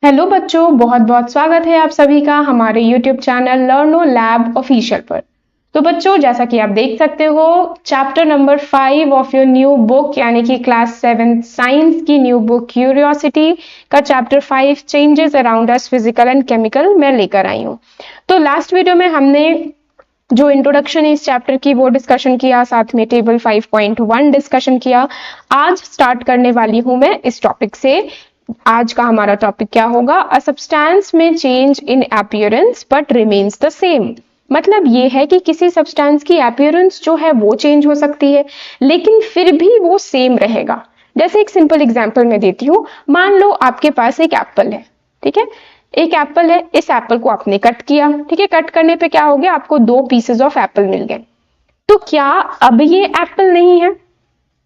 Hello बच्चों, बहुत बहुत स्वागत है आप सभी का हमारे YouTube चैनल लर्नो लैब ऑफिशियल पर। तो बच्चों, जैसा कि आप देख सकते हो, chapter number 5 of your new book यानी कि क्लास 7 साइंस की न्यू बुक क्यूरियोसिटी का chapter 5 changes around us physical and chemical मैं लेकर आई हूँ। तो लास्ट वीडियो में हमने जो इंट्रोडक्शन है इस चैप्टर की वो डिस्कशन किया, साथ में टेबल 5.1 डिस्कशन किया। आज स्टार्ट करने वाली हूं मैं इस टॉपिक से। आज का हमारा टॉपिक क्या होगा? अ सब्सटेंस में change in appearance but remains the same. मतलब ये है कि किसी सब्सटेंस की अपीयरेंस जो है वो चेंज हो सकती है लेकिन फिर भी वो सेम रहेगा। जैसे एक सिंपल एग्जांपल मैं देती हूँ। मान लो आपके पास एक एप्पल है, ठीक है। एक एप्पल है, इस एप्पल को आपने कट किया, ठीक है। कट करने पे क्या हो गया? आपको 2 पीसेस ऑफ एप्पल मिल गए। तो क्या अब ये एप्पल नहीं है?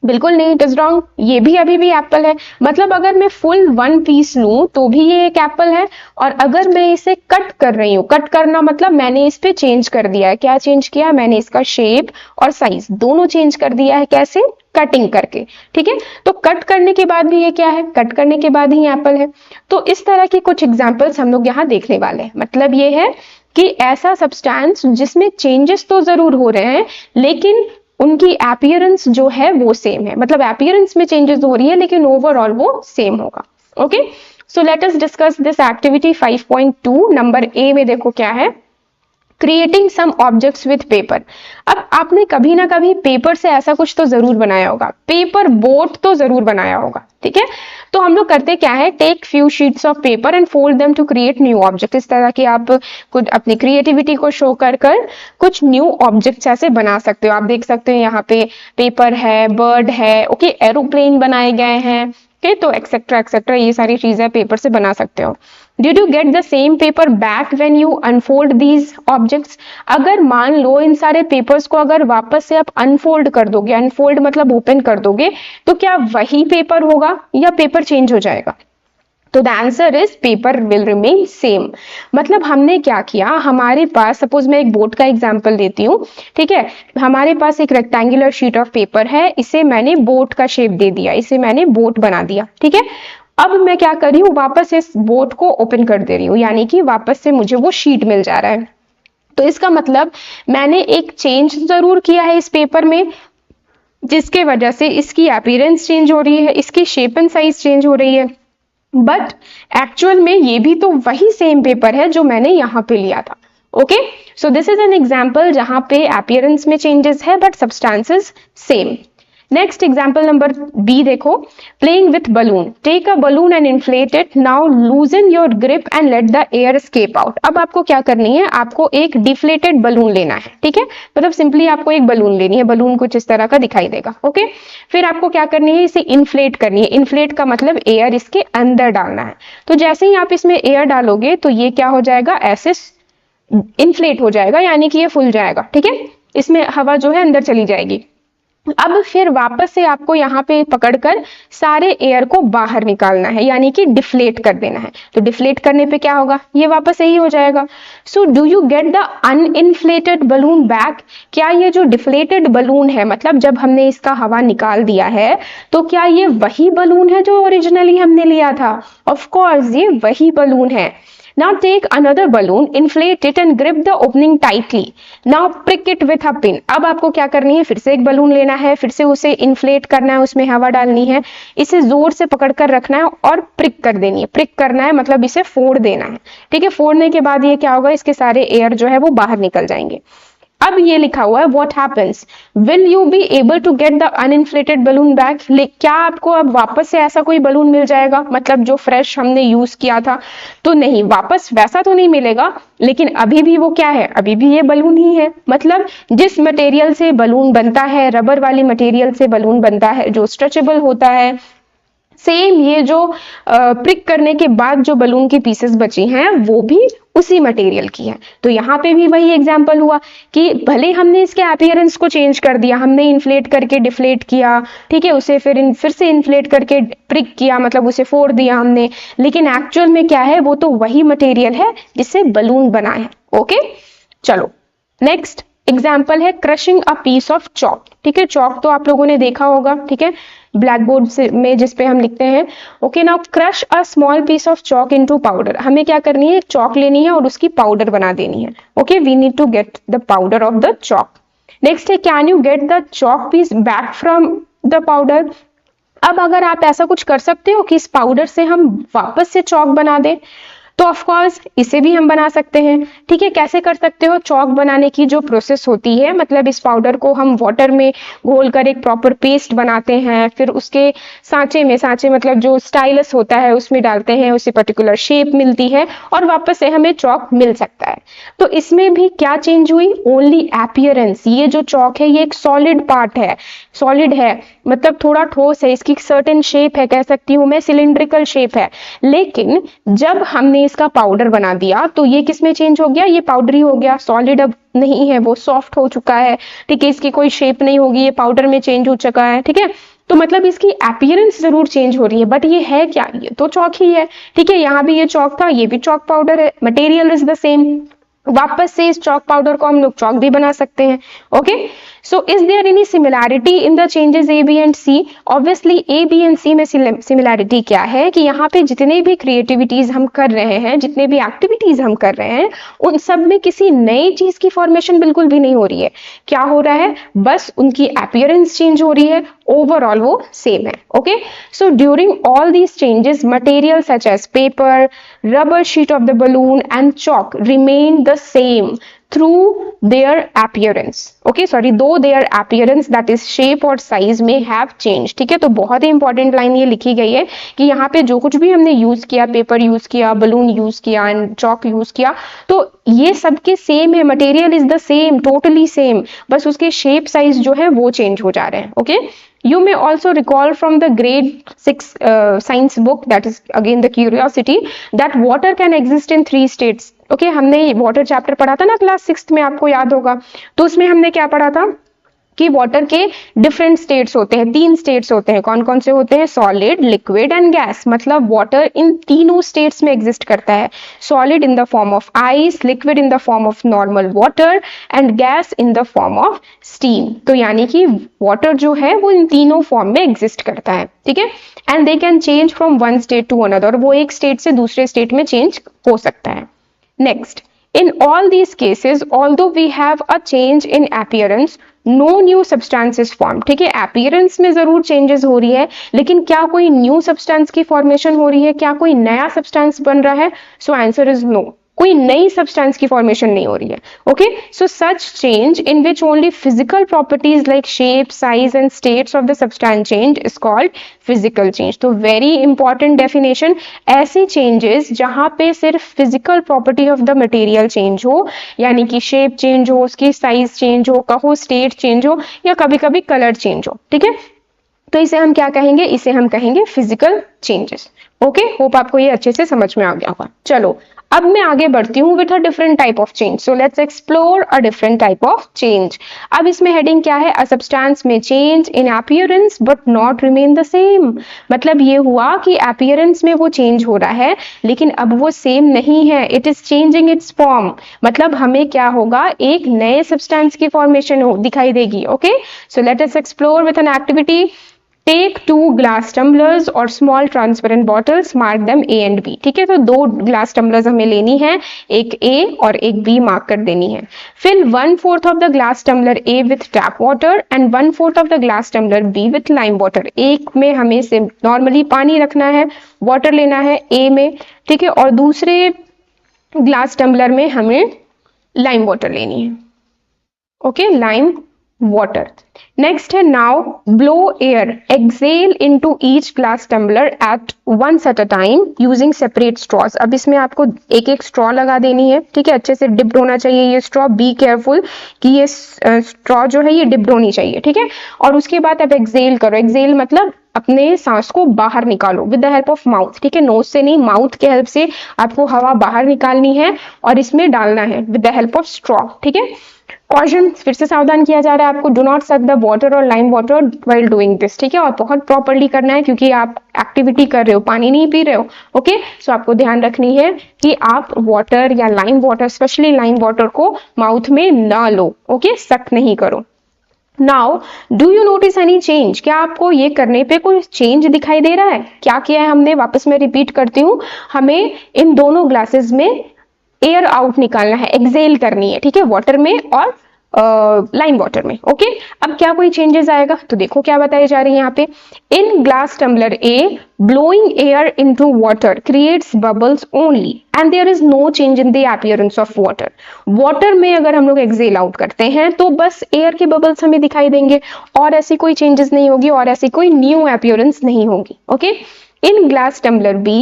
बिल्कुल नहीं, इट इज रॉन्ग। ये भी अभी भी एप्पल है। मतलब अगर मैं फुल 1 पीस लूं तो भी ये एक एप्पल है, और अगर मैं इसे कट कर रही हूं, कट करना मतलब मैंने इस पे चेंज कर दिया है। क्या चेंज किया? मैंने इसका शेप और साइज दोनों चेंज कर दिया है। कैसे? कटिंग करके, ठीक है। तो कट करने के बाद भी ये क्या है? कट करने के बाद ही एप्पल है। तो इस तरह की कुछ एग्जांपल्स हम लोग यहाँ देखने वाले हैं। मतलब ये है कि ऐसा सब्सटेंस जिसमें चेंजेस तो जरूर हो रहे हैं लेकिन उनकी अपीयरेंस जो है वो सेम है। मतलब अपीयरेंस में चेंजेस हो रही है लेकिन ओवरऑल वो सेम होगा। Okay, so let us discuss this activity 5.2। Number A में देखो क्या है, creating some objects with paper. अब आपने कभी ना कभी पेपर से ऐसा कुछ तो जरूर बनाया होगा, पेपर बोट तो जरूर बनाया होगा, ठीक है। तो हम लोग करते क्या है, take few sheets of paper and fold them to create new object. इस तरह की आप कुछ अपनी क्रिएटिविटी को शो कर कर कुछ न्यू ऑब्जेक्ट्स ऐसे बना सकते हो। आप देख सकते हो यहाँ पे पेपर है, बर्ड है, ओके, एरोप्लेन बनाए गए हैं, ओके। तो एक्सेट्रा एक्सेट्रा ये सारी चीजें पेपर से बना सकते हो। Did you get the same paper back when you unfold these objects? अगर मान लो इन सारे पेपर्स को अगर वापस से आप अनफोल्ड कर दोगे, अनफोल्ड मतलब ओपन कर दोगे, तो क्या वही पेपर होगा या पेपर चेंज हो जाएगा? तो the answer is paper will remain same. मतलब हमने क्या किया, हमारे पास सपोज मैं एक बोट का एग्जांपल देती हूँ, ठीक है। हमारे पास एक रेक्टेंगुलर शीट ऑफ पेपर है, इसे मैंने बोट का शेप दे दिया, इसे मैंने बोट बना दिया, ठीक है। अब मैं क्या कर रही हूँ, वापस इस बोट को ओपन कर दे रही हूँ, यानी कि वापस से मुझे वो शीट मिल जा रहा है। तो इसका मतलब मैंने एक चेंज जरूर किया है इस पेपर में, जिसके वजह से इसकी अपीयरेंस चेंज हो रही है, इसकी शेप एंड साइज चेंज हो रही है, बट एक्चुअल में ये भी तो वही सेम पेपर है जो मैंने यहाँ पे लिया था। Okay, so this is an example जहां पे अपीयरेंस में चेंजेस है but substances same. Next example number B देखो, playing with balloon. Take a balloon and inflate it, now loosen your grip and let the air escape out. अब आपको क्या करनी है, आपको एक डिफ्लेटेड बलून लेना है, ठीक है। मतलब सिंपली आपको एक बलून लेनी है, बलून कुछ इस तरह का दिखाई देगा, ओके। फिर आपको क्या करनी है, इसे इन्फ्लेट करनी है। इन्फ्लेट का मतलब एयर इसके अंदर डालना है। तो जैसे ही आप इसमें एयर डालोगे तो ये क्या हो जाएगा, ऐसे इन्फ्लेट हो जाएगा, यानी कि ये फूल जाएगा, ठीक है। इसमें हवा जो है अंदर चली जाएगी। अब फिर वापस से आपको यहाँ पे पकड़कर सारे एयर को बाहर निकालना है, यानी कि डिफ्लेट कर देना है। तो डिफ्लेट करने पे क्या होगा, ये वापस यही हो जाएगा। So do you get the uninflated balloon back? क्या ये जो डिफ्लेटेड बलून है, मतलब जब हमने इसका हवा निकाल दिया है, तो क्या ये वही बलून है जो ओरिजिनली हमने लिया था? ऑफ कोर्स ये वही बलून है। Now take another balloon, inflate it and grip the opening tightly. Now prick it with a pin. अब आपको क्या करनी है, फिर से एक बलून लेना है, फिर से उसे इन्फ्लेट करना है, उसमें हवा डालनी है, इसे जोर से पकड़कर रखना है और प्रिक कर देनी है। प्रिक करना है मतलब इसे फोड़ देना है, ठीक है। फोड़ने के बाद ये क्या होगा, इसके सारे एयर जो है वो बाहर निकल जाएंगे। अब ये लिखा हुआ है what happens, will you be able to get the uninflated balloon back? क्या आपको अब वापस से ऐसा कोई बलून मिल जाएगा, मतलब जो फ्रेश हमने यूज किया था? तो नहीं, वापस वैसा तो नहीं मिलेगा, लेकिन अभी भी वो क्या है, अभी भी ये बलून ही है। मतलब जिस मटेरियल से बलून बनता है, रबर वाली मटेरियल से बलून बनता है जो स्ट्रेचेबल होता है, सेम ये जो प्रिक करने के बाद जो बलून की पीसेस बची हैं वो भी उसी मटेरियल की है। तो यहाँ पे भी वही एग्जांपल हुआ कि भले हमने इसके अपीयरेंस को चेंज कर दिया, हमने इन्फ्लेट करके डिफ्लेट किया, ठीक है, उसे फिर से इन्फ्लेट करके प्रिक किया, मतलब उसे फोड़ दिया हमने, लेकिन एक्चुअल में क्या है, वो तो वही मटेरियल है जिससे बलून बना है। ओके, चलो नेक्स्ट एग्जाम्पल है crushing a piece of chalk, ठीक है, चॉक तो आप लोगों ने देखा होगा, ठीक है, ब्लैक बोर्ड में जिस पे हम लिखते हैं। Okay, now crush a small piece of chalk into powder, हमें क्या करनी है, एक चॉक लेनी है और उसकी पाउडर बना देनी है। Okay, we need to get the powder of the chalk. Next है can you get the chalk piece back from the powder. अब अगर आप ऐसा कुछ कर सकते हो कि इस पाउडर से हम वापस से चॉक बना दें, तो ऑफ कोर्स इसे भी हम बना सकते हैं। ठीक है, कैसे कर सकते हो, चॉक बनाने की जो प्रोसेस होती है, मतलब इस पाउडर को हम वाटर में घोलकर एक प्रॉपर पेस्ट बनाते हैं, फिर उसके सांचे मतलब जो स्टाइलस होता है उसमें डालते हैं, उसे पर्टिकुलर शेप मिलती है और वापस से हमें चॉक मिल सकता है। तो इसमें भी क्या चेंज हुई, ओनली एपियरेंस। ये जो चॉक है ये एक सॉलिड पार्ट है, सॉलिड है मतलब थोड़ा ठोस है, इसकी सर्टेन शेप है, कह सकती हूँ मैं सिलिंड्रिकल शेप है, लेकिन जब हमने इसका पाउडर बना दिया तो ये किस में चेंज हो गया, ये पाउडरी हो गया, सॉलिड अब नहीं है, वो सॉफ्ट हो चुका है। ठीक है, इसकी कोई शेप नहीं होगी, ये पाउडर में चेंज हो चुका है। ठीक है, तो मतलब इसकी अपीयरेंस जरूर चेंज हो रही है, बट ये है क्या, ये तो चॉक ही है। ठीक है, यहाँ भी ये चॉक था, ये भी चॉक पाउडर है, मटेरियल इज द सेम। वापस से इस चॉक पाउडर को हम लोग चॉक भी बना सकते हैं। Okay, so is there any similarity in the changes A B and C. Obviously A B and C में सिमिलैरिटी क्या है कि यहाँ पे जितने भी क्रिएटिविटीज हम कर रहे हैं, जितने भी एक्टिविटीज हम कर रहे हैं, उन सब में किसी नई चीज की फॉर्मेशन बिल्कुल भी नहीं हो रही है। क्या हो रहा है, बस उनकी अपीयरेंस चेंज हो रही है, ओवरऑल वो सेम है। Okay, so during all these changes material such as paper, rubber sheet of the balloon and chalk remain the same through their appearance. Okay, sorry, though their appearance that is shape or size may have changed. ठीक है, तो बहुत ही important line ये लिखी गई है कि यहाँ पे जो कुछ भी हमने यूज किया, पेपर यूज किया, बलून यूज किया एंड चॉक यूज किया, तो ये सबके सेम है, material is the same, totally same, बस उसके शेप साइज जो है वो चेंज हो जा रहे हैं। Okay, You may also recall from the grade 6 science book, that is again the curiosity, that water can exist in 3 states. Okay, हमने वाटर चैप्टर पढ़ा था ना क्लास 6 में, आपको याद होगा। तो उसमें हमने क्या पढ़ा था कि वाटर के डिफरेंट स्टेट्स होते हैं, 3 स्टेट्स होते हैं। कौन कौन से होते हैं, सॉलिड, लिक्विड एंड गैस। मतलब वाटर इन तीनों स्टेट्स में एग्जिस्ट करता है, solid in the form of ice, liquid in the form of normal water and gas in the form of steam. तो यानी कि वाटर जो है वो इन तीनों फॉर्म में एग्जिस्ट करता है। ठीक है, and they can change from one state to another, वो एक स्टेट से दूसरे स्टेट में चेंज हो सकता है। Next, in all these cases although we have a change in appearance no new substance is formed. ठीक है, appearance में जरूर changes हो रही है, लेकिन क्या कोई new substance की formation हो रही है, क्या कोई नया substance बन रहा है, so answer is no, कोई नई सब्सटेंस की फॉर्मेशन नहीं हो रही है। Okay, so such change in which only physical properties like shape, size and states of the substance change is called physical change. तो वेरी इंपॉर्टेंट डेफिनेशन, ऐसी changes जहां पे सिर्फ physical property of the material change हो, यानी कि shape change हो, उसकी साइज चेंज हो, कहो स्टेट चेंज हो, या कभी कभी कलर चेंज हो। ठीक है, तो इसे हम क्या कहेंगे, इसे हम कहेंगे फिजिकल चेंजेस। ओके, होप आपको ये अच्छे से समझ में आ गया होगा। चलो अब मैं आगे बढ़ती हूँ with a different type of change. So let's explore a different type of change. अब इसमें हेडिंग क्या है, अ सब्सटेंस में change in appearance but not remain the same. मतलब ये हुआ कि अपीयरेंस में वो चेंज हो रहा है, लेकिन अब वो सेम नहीं है, it is changing it's form. मतलब हमें क्या होगा, एक नए सब्सटेंस की फॉर्मेशन दिखाई देगी। Okay, so let us explore with an activity. Take 2 glass tumblers और small transparent bottles, mark them A and B. ठीक है, तो 2 ग्लास टम्बलर्स हमें लेनी है, एक ए और एक बी मार्क कर देनी है। Fill 1/4 of the glass tumbler A with tap water and 1/4 of the glass tumbler B with lime water. एक में हमें से नॉर्मली पानी रखना है, वाटर लेना है ए में, ठीक है, और दूसरे ग्लास टम्बलर में हमें लाइम वाटर लेनी है। Okay, lime water. Next है now blow air, exhale into each glass tumbler at once at a time using separate straws. अब इसमें आपको एक एक straw लगा देनी है। ठीक है, अच्छे से dipped होना चाहिए ये straw, be careful कि ये straw जो है ये dipped होनी चाहिए। ठीक है, और उसके बाद आप exhale करो। exhale मतलब अपने सांस को बाहर निकालो with the help of mouth. ठीक है, नोज से नहीं, माउथ के हेल्प से आपको हवा बाहर निकालनी है और इसमें डालना है with the help of straw. ठीक है, कॉशन, फिर से सावधान किया जा रहा है आपको, do not suck the water और lime water while doing this, ठीक है, और बहुत प्रॉपरली करना है क्योंकि आप एक्टिविटी कर रहे हो, पानी नहीं पी रहे हो। ओके, सो आपको ध्यान रखनी है कि आप वाटर या lime water, specially lime water को माउथ में ना लो। ओके, सक नहीं करो। Now do you notice any change, क्या आपको ये करने पे कोई चेंज दिखाई दे रहा है? क्या किया है हमने, वापस मैं रिपीट करती हूँ, हमें इन दोनों ग्लासेस में एयर आउट निकालना है, एक्सेल करनी है, ठीक है, वाटर में और लाइम वाटर में। ओके, अब क्या कोई चेंजेस आएगा? तो देखो क्या बताई जा रही है यहाँ पे, in glass tumbler A blowing air into water creates bubbles only and there is no change in the appearance of water. Water में अगर हम लोग एक्सेल आउट करते हैं तो बस एयर के बबल्स हमें दिखाई देंगे और ऐसी कोई चेंजेस नहीं होगी और ऐसी कोई न्यू अपीयरेंस नहीं होगी। Okay, in glass tumbler B,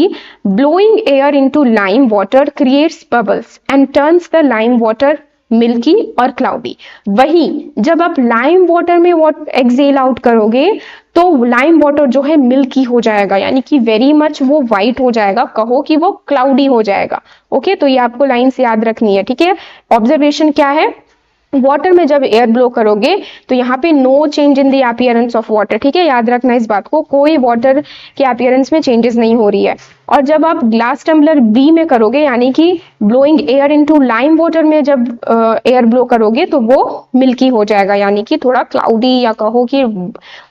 blowing air into lime water creates bubbles and turns the lime water milky और क्लाउडी। वही जब आप लाइम वाटर में एक्सेल आउट करोगे तो लाइम वाटर जो है मिल्की हो जाएगा, यानी कि वेरी मच वो वाइट हो जाएगा, कहो कि वो क्लाउडी हो जाएगा। ओके, तो ये आपको लाइन से याद रखनी है, ठीक है। ऑब्जर्वेशन क्या है, वाटर में जब एयर ब्लो करोगे तो यहाँ पे no change in the appearance of water, ठीक है, याद रखना इस बात को, कोई वाटर के अपीयरेंस में चेंजेस नहीं हो रही है। और जब आप ग्लास टम्बलर बी में करोगे, यानी कि blowing air into lime water में जब एयर ब्लो करोगे तो वो मिल्की हो जाएगा, यानी कि थोड़ा क्लाउडी या कहो कि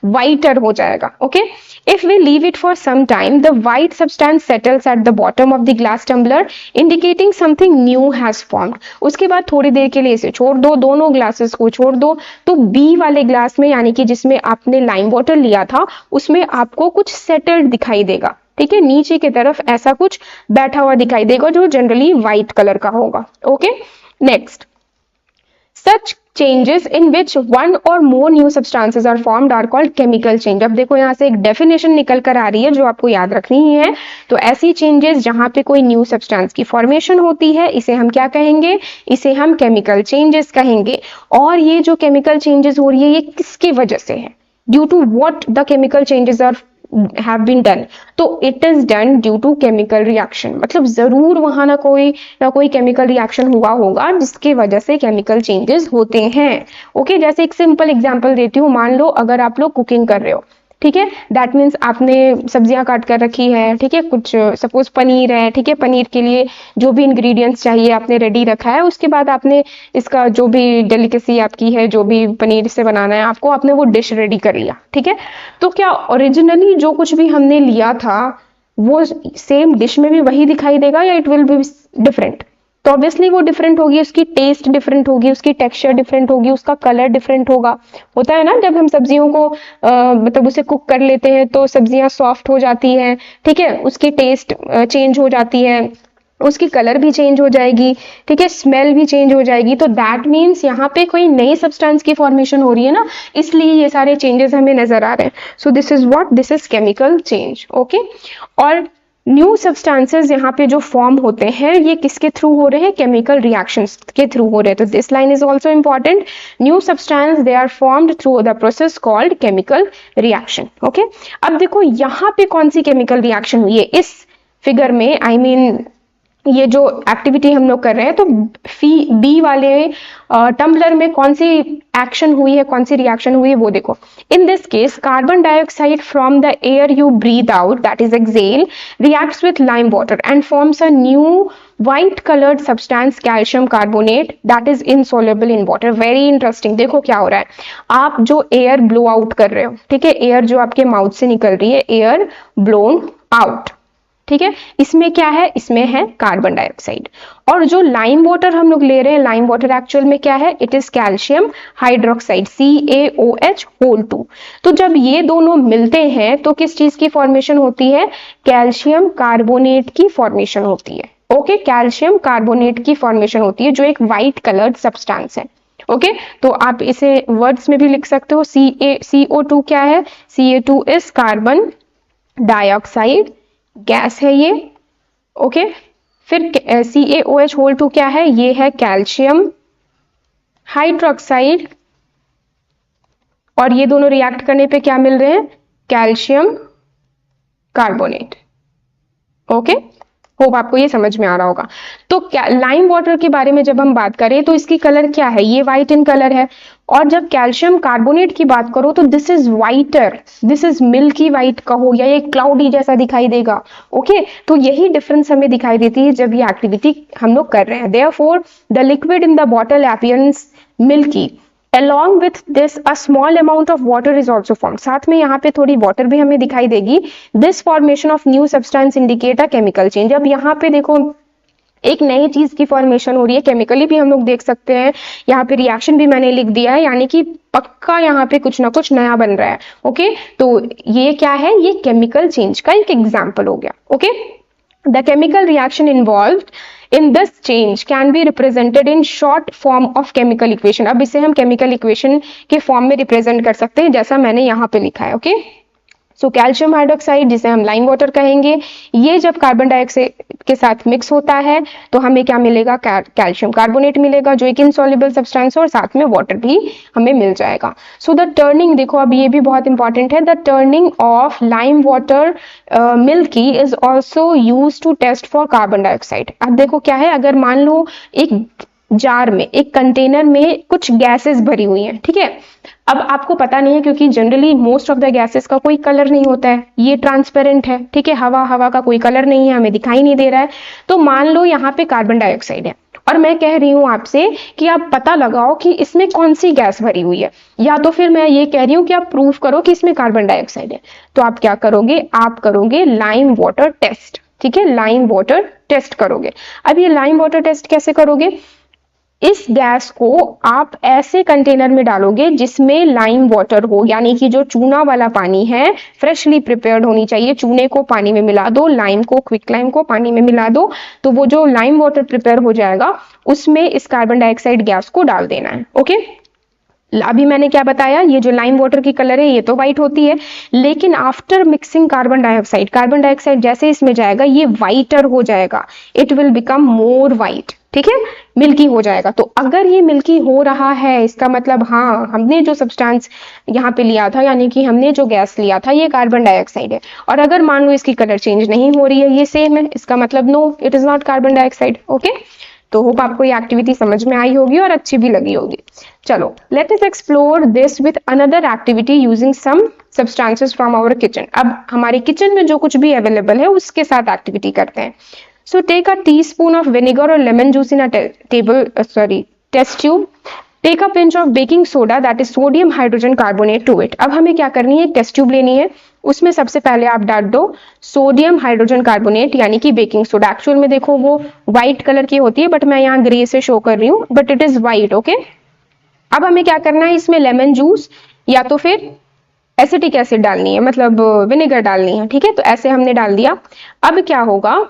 वाइटर हो जाएगा। Okay, if we leave it for some time the white substance settles at the bottom of the glass tumbler indicating something new has formed। उसके बाद थोड़ी देर के लिए इसे छोड़ दो, दोनों ग्लासेस को छोड़ दो, तो बी वाले ग्लास में यानी कि जिसमें आपने लाइम वाटर लिया था उसमें आपको कुछ सेटल्ड दिखाई देगा, ठीक है, नीचे की तरफ ऐसा कुछ बैठा हुआ दिखाई देगा जो जनरली व्हाइट कलर का होगा। Okay, next, such changes in which one or more new substances are formed are called chemical change। अब देखो यहाँ से एक डेफिनेशन निकल कर आ रही है जो आपको याद रखनी ही है। तो ऐसी चेंजेस जहां पे कोई न्यू सब्सटेंस की फॉर्मेशन होती है इसे हम क्या कहेंगे, इसे हम केमिकल चेंजेस कहेंगे। और ये जो केमिकल चेंजेस हो रही है ये किसकी वजह से है, due to what the chemical changes are have been done, तो it is done due to chemical reaction। मतलब जरूर वहां ना कोई केमिकल रिएक्शन हुआ होगा जिसकी वजह से केमिकल चेंजेस होते हैं। ओके, जैसे एक सिंपल एग्जांपल देती हूँ, मान लो अगर आप लोग कुकिंग कर रहे हो, ठीक है, दैट मीन्स आपने सब्जियां काट कर रखी है, ठीक है, कुछ सपोज पनीर है, ठीक है, पनीर के लिए जो भी इंग्रेडिएंट्स चाहिए आपने रेडी रखा है, उसके बाद आपने इसका जो भी डेलिकेसी आपकी है, जो भी पनीर से बनाना है आपको, आपने वो डिश रेडी कर लिया, ठीक है। तो क्या ओरिजिनली जो कुछ भी हमने लिया था वो सेम डिश में भी वही दिखाई देगा या इट विल बी डिफरेंट? तो ऑब्वियसली वो डिफरेंट होगी, उसकी टेस्ट डिफरेंट होगी, उसकी टेक्सचर डिफरेंट होगी, उसका कलर डिफरेंट होगा। होता है ना, जब हम सब्जियों को मतलब उसे कुक कर लेते हैं तो सब्जियां सॉफ्ट हो जाती हैं, ठीक है, उसकी टेस्ट चेंज हो जाती है, उसकी कलर भी चेंज हो जाएगी, ठीक है, स्मेल भी चेंज हो जाएगी। तो दैट मीन्स यहाँ पे कोई नई सब्सटेंस की फॉर्मेशन हो रही है ना, इसलिए ये सारे चेंजेस हमें नजर आ रहे हैं। सो this is what, this is chemical change. Okay, और न्यू सब्सटेंसेस यहाँ पे जो फॉर्म होते हैं ये किसके थ्रू हो रहे हैं, केमिकल रिएक्शंस के थ्रू हो रहे हैं। तो this line is also important, new substance they are formed through the process called chemical reaction. Okay, अब देखो यहाँ पे कौन सी केमिकल रिएक्शन हुई है इस फिगर में, आई मीन ये जो एक्टिविटी हम लोग कर रहे हैं, तो बी वाले टम्बलर में कौन सी एक्शन हुई है, कौन सी रिएक्शन हुई है वो देखो। In this case carbon dioxide from the air you breathe out, that is exhaled, reacts with lime water and forms a new white colored substance calcium carbonate that is insoluble in water। Very interesting, देखो क्या हो रहा है, आप जो air blow out कर रहे हो, ठीक है, एयर जो आपके माउथ से निकल रही है, एयर ब्लोन आउट, ठीक है, इसमें क्या है, इसमें है कार्बन डाइऑक्साइड। और जो लाइम वाटर हम लोग ले रहे हैं, लाइम वाटर एक्चुअल में क्या है, it is calcium hydroxide CaOH whole 2। तो जब ये दोनों मिलते हैं तो किस चीज की फॉर्मेशन होती है, कैल्शियम कार्बोनेट की फॉर्मेशन होती है। ओके, कैल्शियम कार्बोनेट की फॉर्मेशन होती है जो एक व्हाइट कलर्ड सब्सटेंस है। ओके, तो आप इसे वर्ड्स में भी लिख सकते हो, CO2 क्या है, Ca2 is carbon dioxide gas है ये। ओके, फिर CaOH होल 2 क्या है, ये है कैल्शियम हाइड्रोक्साइड, और ये दोनों रिएक्ट करने पे क्या मिल रहे हैं, कैल्शियम कार्बोनेट। ओके, होप आपको ये समझ में आ रहा होगा। तो क्या लाइम वाटर के बारे में जब हम बात करें तो इसकी कलर क्या है, ये व्हाइट इन कलर है। और जब कैल्शियम कार्बोनेट की बात करो तो this is whiter, this is milky white कहो या ये क्लाउडी जैसा दिखाई देगा। ओके, तो यही डिफरेंस हमें दिखाई देती है जब ये एक्टिविटी हम लोग कर रहे हैं। Therefore the liquid in the bottle appearance milky, along with this a small amount of water is also formed। साथ में यहाँ पे थोड़ी वाटर भी हमें दिखाई देगी। this formation of new substance indicate a chemical change। अब यहाँ पे देखो एक नई चीज की फॉर्मेशन हो रही है, केमिकली भी हम लोग देख सकते हैं, यहाँ पे रिएक्शन भी मैंने लिख दिया है, यानी कि पक्का यहाँ पे कुछ ना कुछ नया बन रहा है। ओके, तो ये क्या है, ये केमिकल चेंज का एक एग्जाम्पल हो गया। Okay, the chemical reaction involved in this change can be represented in short form of chemical equation। अब इसे हम chemical equation के फॉर्म में रिप्रेजेंट कर सकते हैं जैसा मैंने यहाँ पे लिखा है। ओके, सो कैल्शियम हाइड्रोक्साइड जिसे हम लाइम वाटर कहेंगे, ये जब कार्बन डाइऑक्साइड के साथ मिक्स होता है तो हमें क्या मिलेगा, कैल्शियम कार्बोनेट मिलेगा जो एक इनसॉल्युबल सब्सटेंस है, और साथ में वाटर भी हमें मिल जाएगा। सो द टर्निंग, देखो अब ये भी बहुत इंपॉर्टेंट है, the turning of lime water milky is also use to test for carbon dioxide. अब देखो क्या है, अगर मान लो एक जार में, एक कंटेनर में कुछ गैसेस भरी हुई हैं, ठीक है। अब आपको पता नहीं है क्योंकि generally most of the gases का कोई कलर नहीं होता है, ये ट्रांसपेरेंट है, ठीक है, हवा का कोई कलर नहीं है, हमें दिखाई नहीं दे रहा है। तो मान लो यहाँ पे कार्बन डाइऑक्साइड है और मैं कह रही हूँ आपसे कि आप पता लगाओ कि इसमें कौन सी गैस भरी हुई है, या तो फिर मैं ये कह रही हूँ कि आप प्रूव करो कि इसमें कार्बन डाइऑक्साइड है। तो आप क्या करोगे, आप करोगे लाइम वाटर टेस्ट, ठीक है, लाइम वाटर टेस्ट करोगे। अब ये लाइम वाटर टेस्ट कैसे करोगे, इस गैस को आप ऐसे कंटेनर में डालोगे जिसमें लाइम वाटर हो, यानी कि जो चूना वाला पानी है फ्रेशली प्रिपेयर्ड होनी चाहिए। चूने को पानी में मिला दो, लाइम को, क्विक लाइम को पानी में मिला दो, तो वो जो लाइम वाटर प्रिपेयर हो जाएगा उसमें इस कार्बन डाइऑक्साइड गैस को डाल देना है। ओके, अभी मैंने क्या बताया, ये जो लाइम वाटर की कलर है ये तो व्हाइट होती है, लेकिन आफ्टर मिक्सिंग कार्बन डाइऑक्साइड जैसे इसमें जाएगा ये व्हाइटर हो जाएगा, it will become more white, ठीक है, मिल्की हो जाएगा। तो अगर ये मिल्की हो रहा है इसका मतलब हाँ, हमने जो सब्सटेंस यहाँ पे लिया था, यानी कि हमने जो गैस लिया था ये कार्बन डाइऑक्साइड है। और अगर मान लो इसकी कलर चेंज नहीं हो रही है, ये सेम है, इसका मतलब no, it is not carbon dioxide. Okay, तो होप आपको ये एक्टिविटी समझ में आई होगी और अच्छी भी लगी होगी। चलो, let us explore this with another activity using some substances from our kitchen. अब हमारे किचन में जो कुछ भी अवेलेबल है उसके साथ एक्टिविटी करते हैं। So take a teaspoon of vinegar or lemon juice in a test tube. Take a pinch of baking soda, that is sodium hydrogen carbonate, to it। अब हमें क्या करनी है, टेस्ट ट्यूब लेनी है, उसमें सबसे पहले आप डाल दो सोडियम हाइड्रोजन कार्बोनेट यानी कि बेकिंग सोडा। एक्चुअल में देखो वो व्हाइट कलर की होती है बट मैं यहाँ ग्रे से शो कर रही हूँ, but it is white. Okay, अब हमें क्या करना है, इसमें लेमन जूस या तो फिर एसिटिक एसिड डालनी है, मतलब विनेगर डालनी है, ठीक है। तो ऐसे हमने डाल दिया। अब क्या होगा,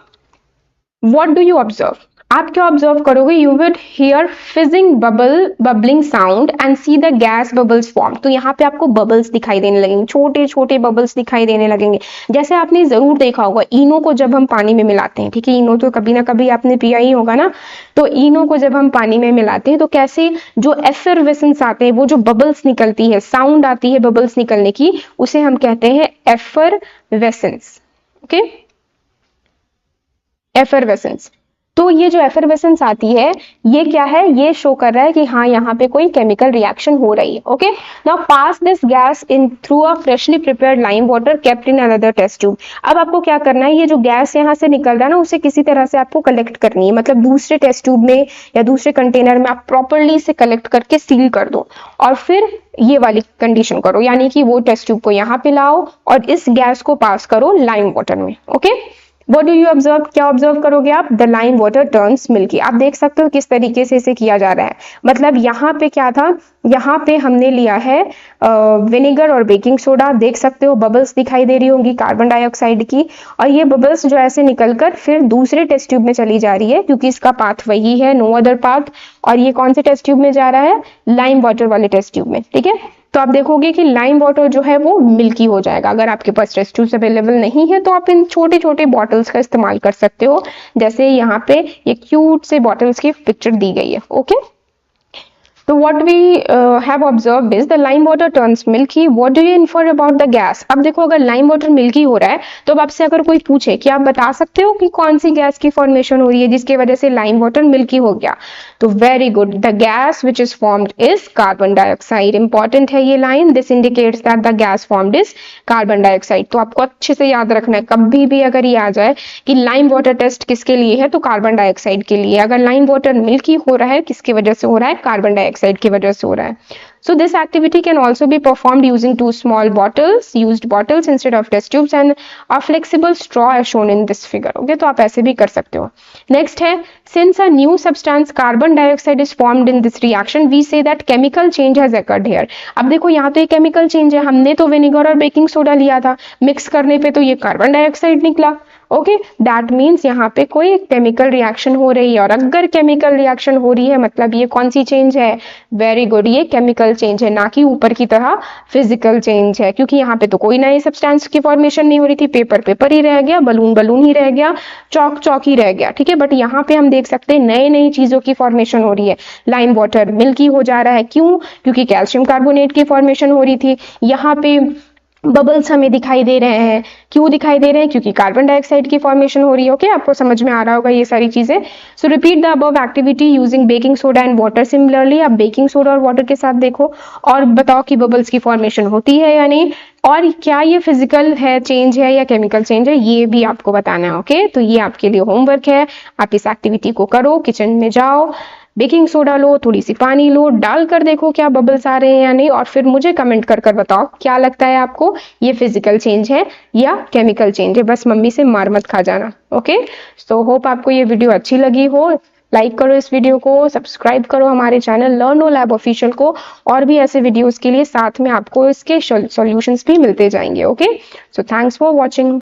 What do you observe? आप क्या ऑब्जर्व करोगे, you would hear fizzing bubbling sound and see the gas bubbles form. तो यहाँ पे आपको बबल्स दिखाई देने लगेंगे, छोटे छोटे बबल्स दिखाई देने लगेंगे। जैसे आपने जरूर देखा होगा इनो को जब हम पानी में मिलाते हैं, ठीक है, इनो तो कभी ना कभी आपने पिया ही होगा ना। तो इनो को जब हम पानी में मिलाते हैं तो कैसे जो एफरवेसेंस आते हैं, वो जो बबल्स निकलती है, साउंड आती है बबल्स निकलने की, उसे हम कहते हैं एफरवेसेंस। Okay, effervescence. तो ये जो एफरवेसेंस आती है ये क्या है, ये शो कर रहा है कि हाँ यहाँ पे कोई केमिकल रिएक्शन हो रही है। Okay, now pass this gas in through a freshly prepared lime water kept in another test tube. अब आपको क्या करना है, ये जो गैस यहाँ से निकल रहा है ना, उसे किसी तरह से आपको कलेक्ट करनी है, मतलब दूसरे टेस्ट ट्यूब में या दूसरे कंटेनर में आप प्रॉपरली इसे कलेक्ट करके सील कर दो, और फिर ये वाली कंडीशन करो, यानी कि वो टेस्ट ट्यूब को यहाँ पे लाओ और इस गैस को पास करो लाइम वाटर में। Okay, What do you observe? क्या ऑब्जर्व करोगे आप, the lime water turns milky. आप देख सकते हो किस तरीके से इसे किया जा रहा है। मतलब यहाँ पे क्या था, यहाँ पे हमने लिया है विनेगर और बेकिंग सोडा, देख सकते हो बबल्स दिखाई दे रही होंगी कार्बन डाइऑक्साइड की, और ये बबल्स जो ऐसे निकलकर फिर दूसरे टेस्ट ट्यूब में चली जा रही है क्योंकि इसका पाथ वही है, नो अदर पाथ। और ये कौन से टेस्ट ट्यूब में जा रहा है, लाइम वाटर वाले टेस्ट ट्यूब में, ठीक है। तो आप देखोगे कि लाइम वाटर जो है वो मिल्की हो जाएगा। अगर आपके पास टेस्ट ट्यूब्स अवेलेबल नहीं है तो आप इन छोटे छोटे बॉटल्स का इस्तेमाल कर सकते हो, जैसे यहाँ पे ये क्यूट से बॉटल्स की पिक्चर दी गई है। ओके, तो what we have observed is the lime water turns milky. What do you infer about the gas? अब देखो अगर lime water milky हो रहा है तो अब आपसे अगर कोई पूछे कि आप बता सकते हो कि कौन सी गैस की फॉर्मेशन हो रही है जिसकी वजह से lime water milky हो गया, तो very good, the gas which is formed is carbon dioxide. Important है ये line, this indicates that the gas formed is carbon dioxide. तो आपको अच्छे से याद रखना है, कभी भी अगर ये आ जाए कि लाइम वाटर टेस्ट किसके लिए है तो कार्बन डाइऑक्साइड के लिए. अगर लाइम वाटर मिल्की हो रहा है किसकी वजह से हो रहा है, कार्बन डाइऑक्साइड की वजह से हो रहा है. So this activity can also be performed using two small bottles, used bottles instead of test tubes, and a flexible straw as shown in this figure. Okay, तो आप ऐसे भी कर सकते हो. Next है, since a new substance carbon dioxide is formed in this reaction, we say that chemical change has occurred here. अब देखो यहाँ तो ये chemical change है, हमने तो विनेगर और बेकिंग सोडा लिया था, मिक्स करने पे तो ये कार्बन डाइऑक्साइड निकला. ओके, दैट मीन्स यहाँ पे कोई केमिकल रिएक्शन हो रही है, और अगर केमिकल रिएक्शन हो रही है मतलब ये कौन सी चेंज है, वेरी गुड, ये केमिकल चेंज है, ना कि ऊपर की तरह फिजिकल चेंज है. क्योंकि यहाँ पे तो कोई नई सब्सटेंस की फॉर्मेशन नहीं हो रही थी, पेपर पेपर ही रह गया, बलून बलून ही रह गया, चौक चौक ही रह गया. ठीक है, बट यहाँ पे हम देख सकते हैं नई नई चीजों की फॉर्मेशन हो रही है. लाइम वाटर मिल्की हो जा रहा है, क्यों, क्योंकि कैल्शियम कार्बोनेट की फॉर्मेशन हो रही थी. यहाँ पे बबल्स हमें दिखाई दे रहे हैं, क्यों दिखाई दे रहे हैं, क्योंकि कार्बन डाइऑक्साइड की फॉर्मेशन हो रही है. ओके, आपको समझ में आ रहा होगा ये सारी चीजें. सो repeat the above activity using baking soda and water. Similarly आप बेकिंग सोडा और वाटर के साथ देखो और बताओ कि बबल्स की फॉर्मेशन होती है या नहीं, और क्या ये फिजिकल है चेंज है या केमिकल चेंज है, ये भी आपको बताना है. ओके, तो ये आपके लिए होमवर्क है, आप इस एक्टिविटी को करो, किचन में जाओ, बेकिंग सोडा लो, थोड़ी सी पानी लो, डालकर देखो क्या बबल्स आ रहे हैं या नहीं, और फिर मुझे कमेंट कर कर बताओ क्या लगता है आपको, ये फिजिकल चेंज है या केमिकल चेंज है. बस मम्मी से मार मत खा जाना. ओके, सो होप आपको ये वीडियो अच्छी लगी हो. लाइक करो इस वीडियो को, सब्सक्राइब करो हमारे चैनल लर्नो लैब ऑफिशियल को, और भी ऐसे वीडियोस के लिए साथ में आपको इसके सॉल्यूशंस भी मिलते जाएंगे. Okay, so thanks for watching.